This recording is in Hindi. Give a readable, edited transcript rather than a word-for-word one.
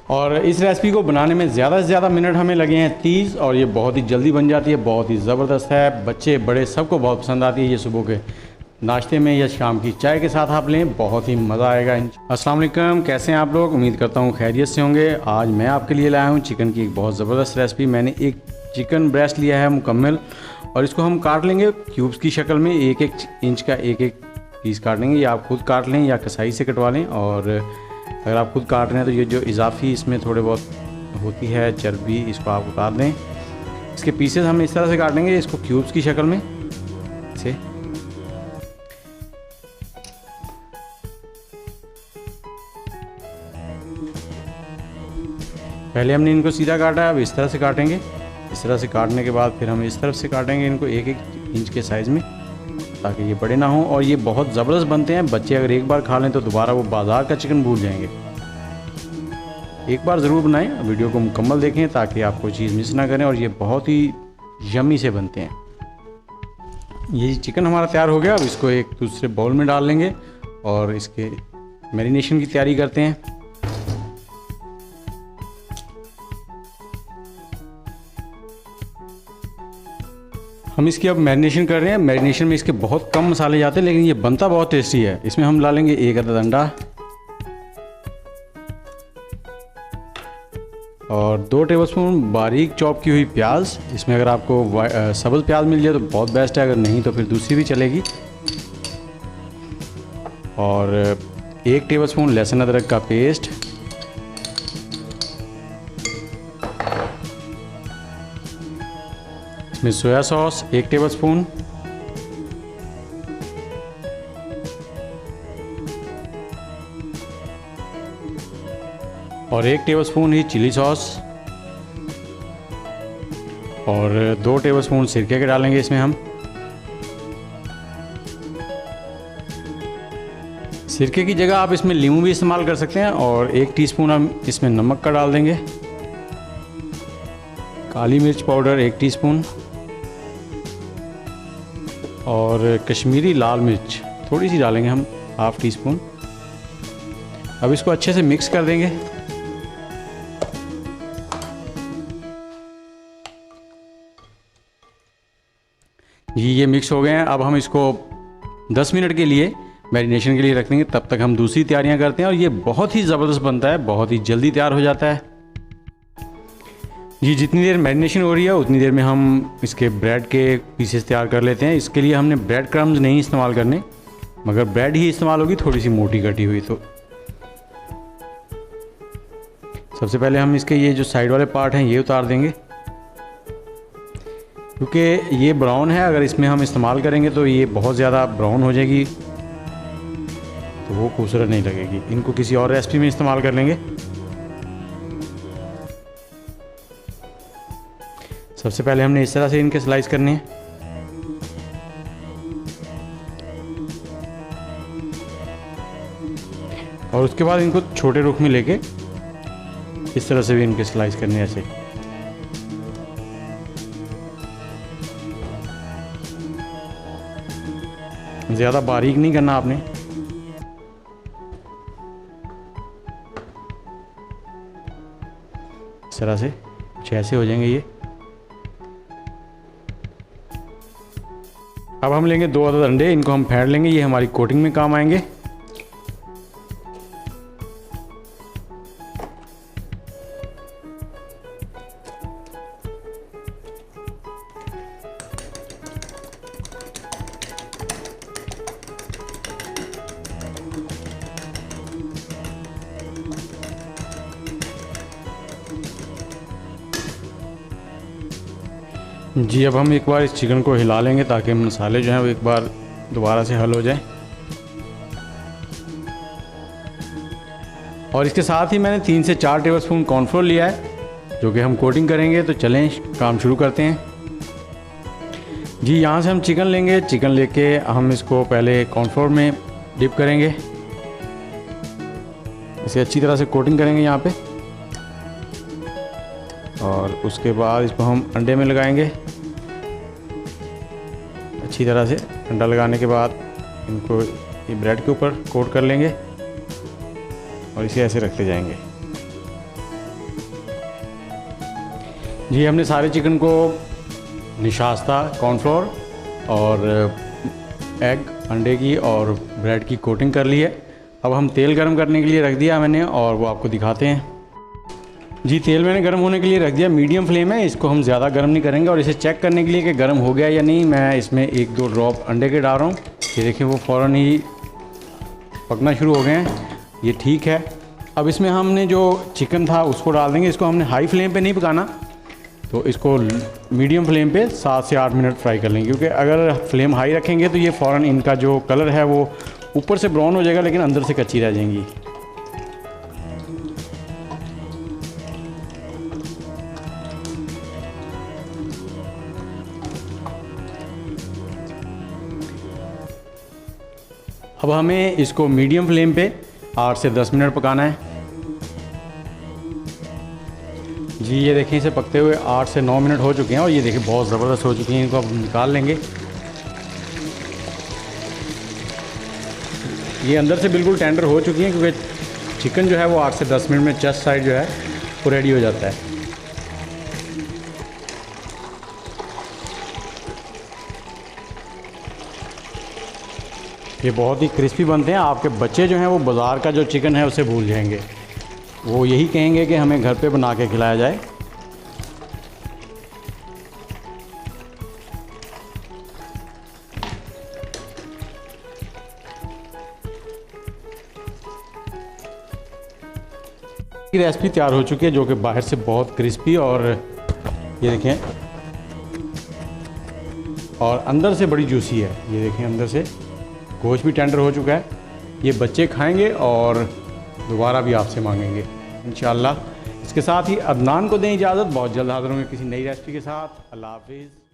और इस रेसिपी को बनाने में ज़्यादा से ज़्यादा मिनट हमें लगे हैं 30 और ये बहुत ही जल्दी बन जाती है, बहुत ही ज़बरदस्त है। बच्चे बड़े सबको बहुत पसंद आती है। ये सुबह के नाश्ते में या शाम की चाय के साथ आप लें, बहुत ही मज़ा आएगा। अस्सलाम वालेकुम, कैसे हैं आप लोग? उम्मीद करता हूँ खैरियत से होंगे। आज मैं आपके लिए लाया हूँ चिकन की एक बहुत ज़बरदस्त रेसिपी। मैंने एक चिकन ब्रेस्ट लिया है मुकम्मल और इसको हम काट लेंगे क्यूब्स की शक्ल में। 1-1 इंच का एक पीस काट लेंगे, या आप खुद काट लें या कसाई से कटवा लें। और अगर आप खुद काट रहे हैं तो ये जो इजाफी इसमें थोड़े बहुत होती है चर्बी, इसको आप उतार दें। इसके पीसेस हम इस तरह से काटेंगे, इसको क्यूब्स की शक्ल में से। पहले हमने इनको सीधा काटा है, अब इस तरह से काटेंगे। इस तरह से काटने के बाद फिर हम इस तरफ से काटेंगे इनको 1-1 इंच के साइज़ में, ताकि ये बड़े ना हों। और ये बहुत ज़बरदस्त बनते हैं। बच्चे अगर एक बार खा लें तो दोबारा वो बाज़ार का चिकन भूल जाएंगे। एक बार ज़रूर बनाएं, वीडियो को मुकम्मल देखें ताकि आप कोई चीज़ मिस ना करें। और ये बहुत ही यम्मी से बनते हैं। ये चिकन हमारा तैयार हो गया। अब इसको एक दूसरे बाउल में डाल लेंगे और इसके मैरिनेशन की तैयारी करते हैं। हम इसकी अब मैरिनेशन कर रहे हैं। मैरिनेशन में इसके बहुत कम मसाले जाते हैं, लेकिन ये बनता बहुत टेस्टी है। इसमें हम डालेंगे 1 अदद अंडा और 2 टेबलस्पून बारीक चॉप की हुई प्याज। इसमें अगर आपको सब्ज़ प्याज मिल जाए तो बहुत बेस्ट है, अगर नहीं तो फिर दूसरी भी चलेगी। और 1 टेबलस्पून लहसुन अदरक का पेस्ट, इसमें सोया सॉस 1 टेबलस्पून, और 1 टेबलस्पून ही चिली सॉस, और 2 टेबलस्पून सिरके के डालेंगे इसमें हम। सिरके की जगह आप इसमें नींबू भी इस्तेमाल कर सकते हैं। और 1 टीस्पून हम इसमें नमक का डाल देंगे। काली मिर्च पाउडर 1 टीस्पून और कश्मीरी लाल मिर्च थोड़ी सी डालेंगे हम, 1/2 टीस्पून। अब इसको अच्छे से मिक्स कर देंगे। ये मिक्स हो गए हैं। अब हम इसको 10 मिनट के लिए मैरिनेशन के लिए रख देंगे। तब तक हम दूसरी तैयारियां करते हैं। और ये बहुत ही ज़बरदस्त बनता है, बहुत ही जल्दी तैयार हो जाता है। जितनी देर मैरिनेशन हो रही है उतनी देर में हम इसके ब्रेड के पीसेस तैयार कर लेते हैं। इसके लिए हमने ब्रेड क्रम्स नहीं इस्तेमाल करने, मगर ब्रेड ही इस्तेमाल होगी, थोड़ी सी मोटी कटी हुई। तो सबसे पहले हम इसके ये जो साइड वाले पार्ट हैं ये उतार देंगे, क्योंकि ये ब्राउन है। अगर इसमें हम इस्तेमाल करेंगे तो ये बहुत ज़्यादा ब्राउन हो जाएगी, तो वो खूबसूरत नहीं लगेगी। इनको किसी और रेसिपी में इस्तेमाल कर लेंगे। सबसे पहले हमने इस तरह से इनके स्लाइस करने हैं। और उसके बाद इनको छोटे रुख में लेके इस तरह से भी इनके स्लाइस करने हैं, ऐसे। ज़्यादा बारीक नहीं करना आपने। इस तरह से कुछ ऐसे हो जाएंगे ये। अब हम लेंगे 2 अदद अंडे, इनको हम फेंट लेंगे, ये हमारी कोटिंग में काम आएंगे। अब हम एक बार इस चिकन को हिला लेंगे ताकि मसाले जो हैं वो एक बार दोबारा से हल हो जाएं। और इसके साथ ही मैंने 3 से 4 टेबलस्पून कॉर्नफ्लोर लिया है, जो कि हम कोटिंग करेंगे। तो चलें काम शुरू करते हैं। यहाँ से हम चिकन लेंगे। चिकन लेके हम इसको पहले कॉर्नफ्लोर में डिप करेंगे, इसे अच्छी तरह से कोटिंग करेंगे यहाँ पे। और उसके बाद इसको हम अंडे में लगाएंगे। अच्छी तरह से अंडा लगाने के बाद इनको ये ब्रेड के ऊपर कोट कर लेंगे और इसे ऐसे रखते जाएंगे। जी हमने सारे चिकन को निशास्ता, कॉर्नफ्लोर और एग, अंडे की और ब्रेड की कोटिंग कर ली है। अब हम तेल गरम करने के लिए रख दिया मैंने और वो आपको दिखाते हैं। जी तेल मैंने गर्म होने के लिए रख दिया, मीडियम फ्लेम है, इसको हम ज़्यादा गर्म नहीं करेंगे। और इसे चेक करने के लिए कि गर्म हो गया या नहीं, मैं इसमें 1-2 ड्रॉप अंडे के डाल रहा हूँ। ये देखिए वो फ़ौरन ही पकना शुरू हो गए हैं, ये ठीक है। अब इसमें हमने जो चिकन था उसको डाल देंगे। इसको हमने हाई फ्लेम पे नहीं पकाना, तो इसको मीडियम फ्लेम पे 7 से 8 मिनट फ्राई कर लेंगे, क्योंकि अगर फ्लेम हाई रखेंगे तो ये फ़ौरन इनका जो कलर है वो ऊपर से ब्राउन हो जाएगा लेकिन अंदर से कच्ची रह जाएंगी। अब हमें इसको मीडियम फ्लेम पे 8 से 10 मिनट पकाना है। जी ये देखें इसे पकते हुए 8 से 9 मिनट हो चुके हैं और ये देखिए बहुत ज़बरदस्त हो चुकी हैं। इनको अब निकाल लेंगे। ये अंदर से बिल्कुल टेंडर हो चुकी हैं, क्योंकि चिकन जो है वो 8 से 10 मिनट में चेस्ट साइड जो है वो रेडी हो जाता है। ये बहुत ही क्रिस्पी बनते हैं। आपके बच्चे जो हैं वो बाज़ार का जो चिकन है उसे भूल जाएंगे, वो यही कहेंगे कि हमें घर पे बना के खिलाया जाए। की रेसिपी तैयार हो चुकी है, जो कि बाहर से बहुत क्रिस्पी और ये देखें और अंदर से बड़ी जूसी है। ये देखें अंदर से गोश्त भी टेंडर हो चुका है। ये बच्चे खाएंगे और दोबारा भी आपसे मांगेंगे इंशाल्लाह। इसके साथ ही अदनान को दें इजाज़त। बहुत जल्द हाज़िर होंगे किसी नई रेसिपी के साथ। अल्लाह हाफिज़।